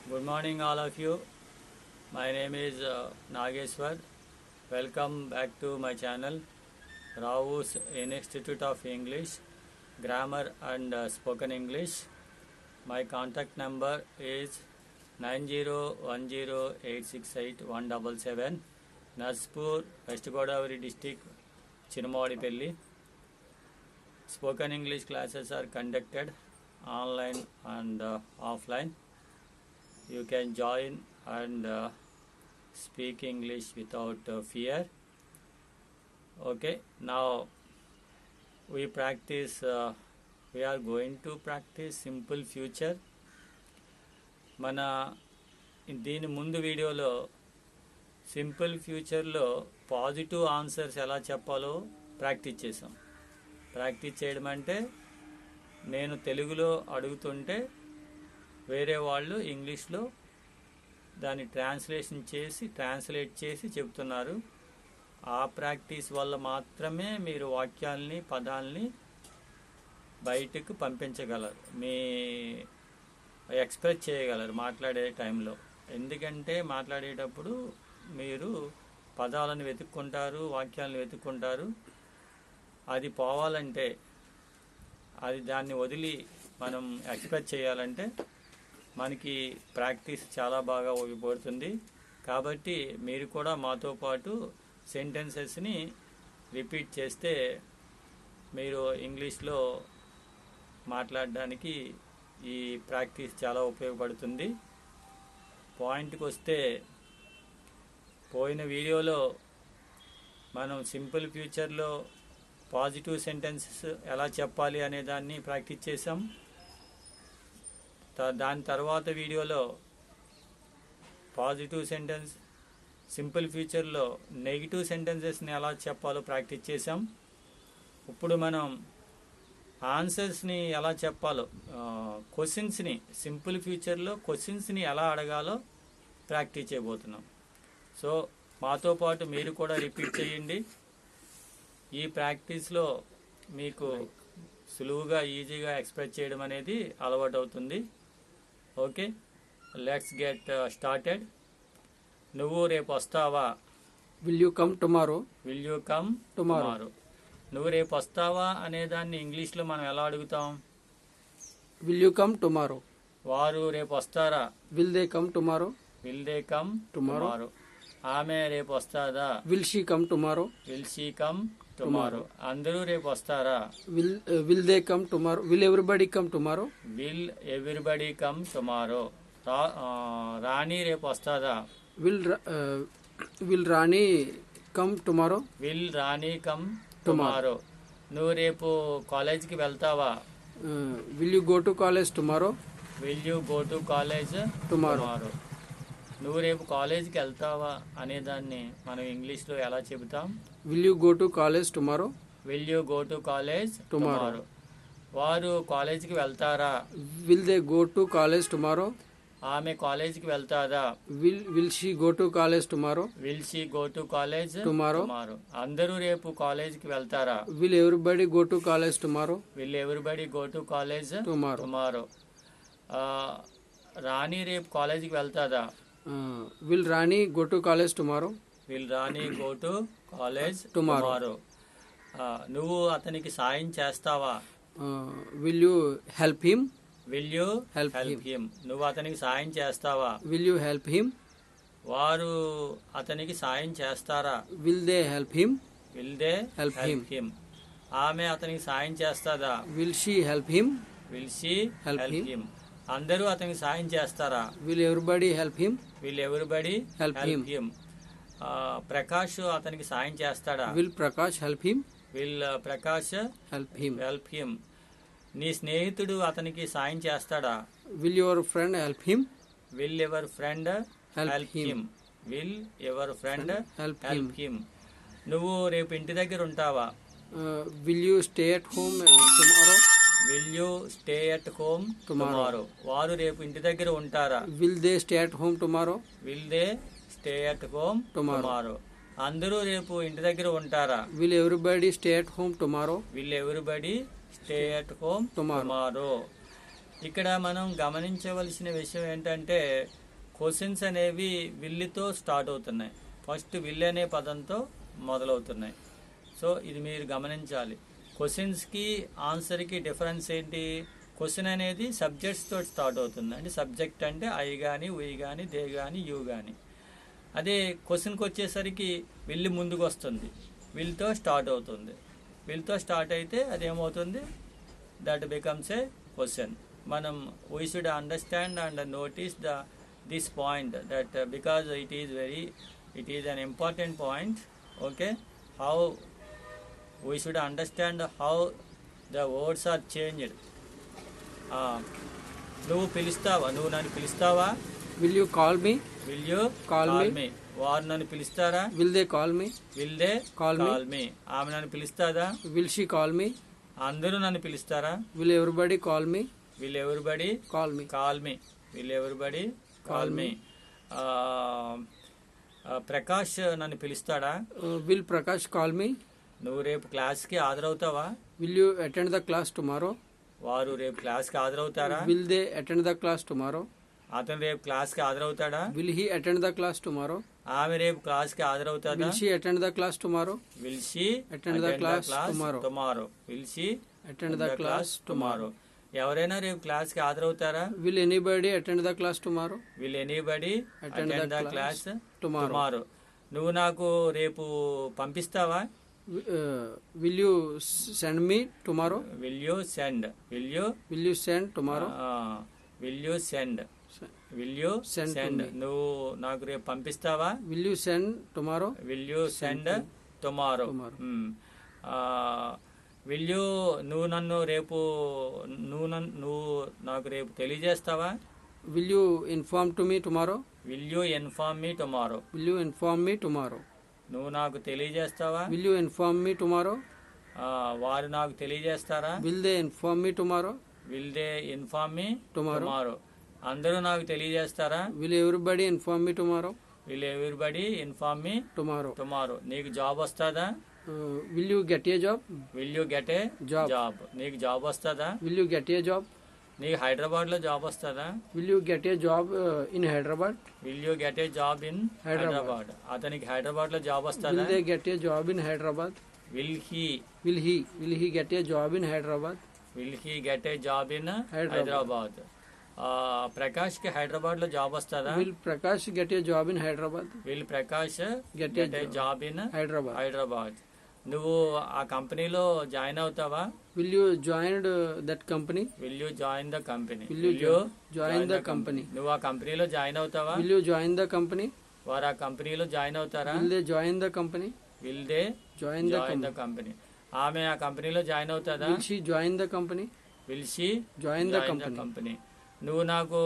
Good morning, all of you. My name is Nageshwar. Welcome back to my channel, Rao's Institute of English, Grammar and Spoken English. My contact number is 9010868177, Narspur, West Godavari District, Chirumavadipelli. Spoken English classes are conducted online and offline. You can join and speak English without fear. Okay, now we are going to practice simple future. మన దీని ముందు వీడియోలో simple ఫ్యూచర్లో positive answers ఎలా చెప్పాలో practice చేసాం. Practice చేయడం అంటే నేను తెలుగులో అడుగుతుంటే వేరే వాళ్ళు ఇంగ్లీష్లో దాన్ని ట్రాన్స్లేట్ చేసి చెబుతున్నారు. ఆ ప్రాక్టీస్ వల్ల మాత్రమే మీరు వాక్యాలని పదాలని బయటకు పంపించగలరు, మీ ఎక్స్ప్రెస్ చేయగలరు మాట్లాడే టైంలో. ఎందుకంటే మాట్లాడేటప్పుడు మీరు పదాలను వెతుక్కుంటారు, వాక్యాలను వెతుక్కుంటారు. అది పోవాలంటే, దాన్ని వదిలి మనం ఎక్స్ప్రెస్ చేయాలంటే మనకి ప్రాక్టీస్ చాలా బాగా ఉపయోగపడుతుంది. కాబట్టి మీరు కూడా మాతో పాటు సెంటెన్సెస్ని రిపీట్ చేస్తే మీరు ఇంగ్లీష్లో మాట్లాడడానికి ఈ ప్రాక్టీస్ చాలా ఉపయోగపడుతుంది. పాయింట్కి వస్తే, పోయిన వీడియోలో మనం సింపుల్ ఫ్యూచర్లో పాజిటివ్ సెంటెన్సెస్ ఎలా చెప్పాలి అనే దాన్ని ప్రాక్టీస్ చేసాం. దాని తర్వాత వీడియోలో పాజిటివ్ సెంటెన్స్, సింపుల్ ఫ్యూచర్లో నెగిటివ్ సెంటెన్సెస్ని ఎలా చెప్పాలో ప్రాక్టీస్ చేసాం. ఇప్పుడు మనం ఆన్సర్స్ని ఎలా చెప్పాలో, క్వశ్చన్స్ని, సింపుల్ ఫ్యూచర్లో క్వశ్చన్స్ని ఎలా అడగాలో ప్రాక్టీస్ చేయబోతున్నాం. సో మాతో పాటు మీరు కూడా రిపీట్ చేయండి. ఈ ప్రాక్టీస్లో మీకు సులువుగా ఈజీగా ఎక్స్ప్రెస్ చేయడం అనేది అలవాటు అవుతుంది. Okay, let's get started. నువ్వు రేపు వస్తావా? Will you come tomorrow? Will you come tomorrow. నువ్వు రేపు వస్తావా అనే దాన్ని ఇంగ్లీష్లో మనం ఎలా అడుగుతాం? Will you come tomorrow. వారు రేపు వస్తారా? Will they come tomorrow? Will they come tomorrow. ఆమె రేపు వస్తాదా? Will she come tomorrow? Will she come tomorrow. అందరూ రేపు వస్తారా? Will they come tomorrow? Will everybody come tomorrow? Will everybody come tomorrow. రాణి రేపు వస్తాదా? Will Rani come tomorrow? Will Rani come tomorrow. నువ్వు రేపు కాలేజ్కి వెళ్తావా? Will you go to college tomorrow? Will you go to college tomorrow. నువ్వు రేపు కాలేజ్కి వెళ్తావా అనే దాన్ని మనం ఇంగ్లీష్లో ఎలా చెబుతాం? Will you go to college tomorrow? Will you go to college tomorrow. వారు కాలేజ్కి వెళ్తారా? Will they go to college tomorrow? ఆమె కాలేజ్కి వెళ్తాదా? Will she go to college tomorrow? Will she go to college tomorrow. అందరూ రేపు కాలేజ్కి వెళ్తారా? Will everybody go to college tomorrow? Will everybody go to college tomorrow. రాణి రేపు కాలేజ్కి వెళ్తాదా? Will Rani go to college tomorrow? Will Rani go to college tomorrow. నువ్వు అతనికి సాయం చేస్తావా? Will you help him? Will you help him. నువ్వు అతనికి సాయం చేస్తావా? Will you help him? వారు అతనికి సాయం చేస్తారా? Will they help him? Will they help him. ఆమె అతనికి సాయం చేస్తాదా? Will she help him? Will she help him. అందరూ అతనికి సాయం చేస్తారా? Will everybody help him? Will everybody help him. Prakash అతనికి సాయం చేస్తాడా? Will Prakash help him? Will Prakash help him. నీ స్నేహితుడు అతనికి సాయం చేస్తాడా? Will your friend help him? Will your friend help him. Will your friend help him. నువ్వు రేపు ఇంటి దగ్గర ఉంటావా? Will you stay at home tomorrow? Will you stay at home tomorrow. వారు రేపు ఇంటి దగ్గర ఉంటారా? Will they stay at home tomorrow? Will they stay at home tomorrow. అందరూ రేపు ఇంటి దగ్గర ఉంటారా? Will everybody stay at home tomorrow? Will everybody stay at home tomorrow. ఇక్కడ మనం గమనించవలసిన విషయం ఏంటంటే క్వశ్చన్స్ అనేవి విల్లుతో స్టార్ట్ అవుతున్నాయి. ఫస్ట్ విల్ అనే పదంతో మొదలవుతున్నాయి. సో ఇది మీరు గమనించాలి. క్వశ్చన్స్కి ఆన్సర్కి డిఫరెన్స్ ఏంటి? క్వశ్చన్ అనేది సబ్జెక్ట్స్ తోటి స్టార్ట్ అవుతుంది. అంటే సబ్జెక్ట్ అంటే ఐ కానీ, ఉయ్ కానీ, దే కానీ, యూ కానీ. అదే క్వశ్చన్కి వచ్చేసరికి విల్లు ముందుకు వస్తుంది, విల్తో స్టార్ట్ అవుతుంది. విల్తో స్టార్ట్ అయితే అదేమవుతుంది? That becomes a question. మనం we should understand and notice this point that because it is an important point. Okay, how we should understand how the words are changed. నువ్వు పిలుస్తావా? నువ్వు నన్ను పిలుస్తావా? Will you call me? Will you Call me. వారు నన్ను పిలుస్తారా? Will they call me? Will they Call me. Call me. ఆమె నన్ను పిలుస్తాదా? Will she call me? అందరూ నన్ను పిలుస్తారా? Will everybody call me? Will everybody Call me. Call me. Will everybody call Call మీ. ప్రకాష్ నన్ను పిలుస్తాడా? Will Prakash call me? నువ్వు రేపు క్లాస్కి హాజరవుతావా? Will you attend the class tomorrow? వారు రేపు క్లాస్కి హాజరవుతారా? Will they attend the class tomorrow? అతను రేపు క్లాస్కి హాజరవుతాడా? Will he attend the class tomorrow? ఆమె రేపు క్లాస్కి హాజరవుతాడా? Will she attend the class tomorrow? Will she Attend the class tomorrow. Tomorrow. Will she Attend the class tomorrow. ఎవరైనా రేపు క్లాస్కి హాజరవుతారా? Will anybody attend the class tomorrow? Will anybody Attend the the class class tomorrow. Tomorrow. నువ్వు నాకు రేపు పంపిస్తావా? Will you send me tomorrow? Will you send. Will you Will you send tomorrow? Will you send. Se- will you Send to send. me. నువ్వు నాకు రేపు పంపిస్తావా? Will you send tomorrow? Will you send tomorrow. Tomorrow. Will you నువ్వు నన్ను రేపు నువ్వు నాకు రేపు తెలియజేస్తావా? Will you inform to me tomorrow? Will you inform me tomorrow. Will you inform me tomorrow? నువ్వు నాకు తెలియజేస్తావా? Will you inform me tomorrow? వారు నాకు తెలియజేస్తారా? Will they inform me tomorrow? Will they inform me Tomorrow. Tomorrow. అందరూ నాకు తెలియజేస్తారా? Will everybody inform me tomorrow? Will everybody inform me Tomorrow. Tomorrow. నీకు job వస్తుందా? Will you get a job? Will you get a Job. Job. నీకు job వస్తుందా? Will you get a job? నీకు హైదరాబాద్ లో job వస్తుందా? Will you get a job in Hyderabad? Will you get a job in Hyderabad. Hyderabad. అతనికి హైదరాబాద్ లో job వస్తుందా? Will they get a job in Hyderabad? Will he Will he get a job in Hyderabad? Get a job in Hyderabad. Hyderabad. Prakash కి హైదరాబాద్ లో job వస్తుందా? Will Prakash get a job in Hyderabad? Will Prakash Get a get a job. Job in Hyderabad. Hyderabad. నువ్వు ఆ కంపెనీలో join అవుతావా? Will you join that company? Will you join the company. Will you join the company? నువ్వు ఆ కంపెనీలో join అవుతావా? Will you join the company? వారు ఆ కంపెనీలో జాయిన్ అవుతారా? Will they join the company? Will they Join the join the company. Company. ఆమె ఆ కంపెనీలో జాయిన్ అవుతుందా? Will she join the company? Will she Join the company. Company. నువ్వు నాకు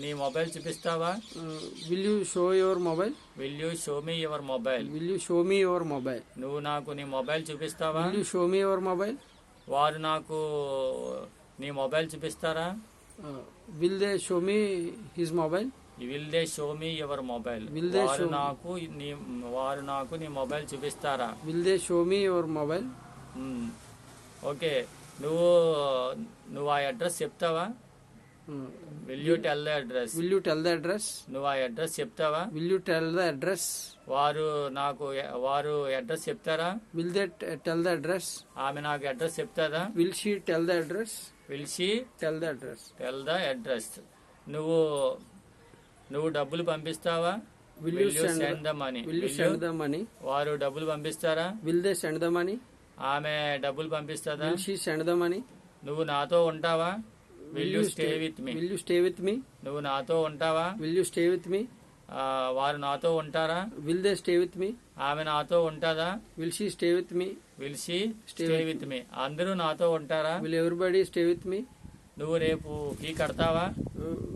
నీ మొబైల్ చూపిస్తావా? Will you show your mobile? Will you show me your mobile. Will you show me your mobile? నువ్వు నాకు నీ మొబైల్ చూపిస్తావా? Will you show me your mobile? వారు నాకు నీ మొబైల్ చూపిస్తారా? Will they show me his mobile? Will they show me your mobile. Will they వారు show me? నాకు నీ మొబైల్ చూపిస్తారా? Will they show me your mobile? Okay, నువ్వు ఆ అడ్రస్ చెప్తావా? Will you tell the address. Will you tell the address? నువ్వు ఆ address చెప్తావా? Will you tell the address? వారు అడ్రస్ చెప్తారా? Will they tell the address? ఆమె నాకు అడ్రస్ చెప్తారా? Will she tell the address? Will she Tell the address. Tell the address. నువ్వు డబ్బులు పంపిస్తావా? Will you send the money. Will you send the money? వారు డబ్బులు పంపిస్తారా? Will they send the money? ఆమె డబ్బులు పంపిస్తుందా? Will she send the money? నువ్వు నాతో ఉంటావా? Will you stay with me. Will you stay with me? నువ్వు నాతో ఉంటావా? Will you stay with me? వారు నాతో ఉంటారా? Will they stay with me? ఆమె నాతో ఉంటుందా? Will she stay with me? Will she Stay stay with with me. అందరూ నాతో ఉంటారా? Will everybody stay with me? నువ్వు రేపు ఫీ కడతావా?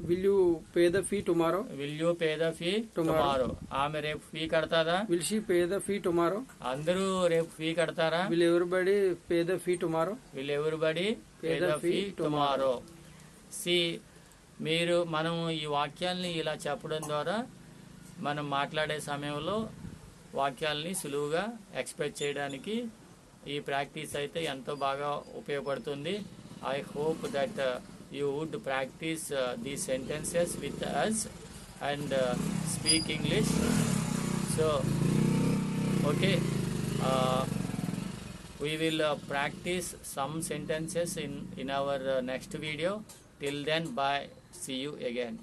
Will you pay the fee tomorrow? Will you pay the fee Tomorrow. Tomorrow. ఆమె రేపు fee కడతాదా? Will she pay the fee tomorrow? అందరూ రేపు ఫీ కడతారా? Will everybody pay the fee tomorrow? Will everybody pay Pay the the fee fee tomorrow. మనం ఈ వాక్యాల్ని ఇలా చెప్పడం ద్వారా మనం మాట్లాడే సమయంలో వాక్యాల్ని సులువుగా ఎక్స్ప్రెస్ చేయడానికి ఈ ప్రాక్టీస్ అయితే ఎంతో బాగా ఉపయోగపడుతుంది. I hope that you would practice these sentences with us and speak English. So, okay, we will practice some sentences in our next video. Till then, bye. See you again.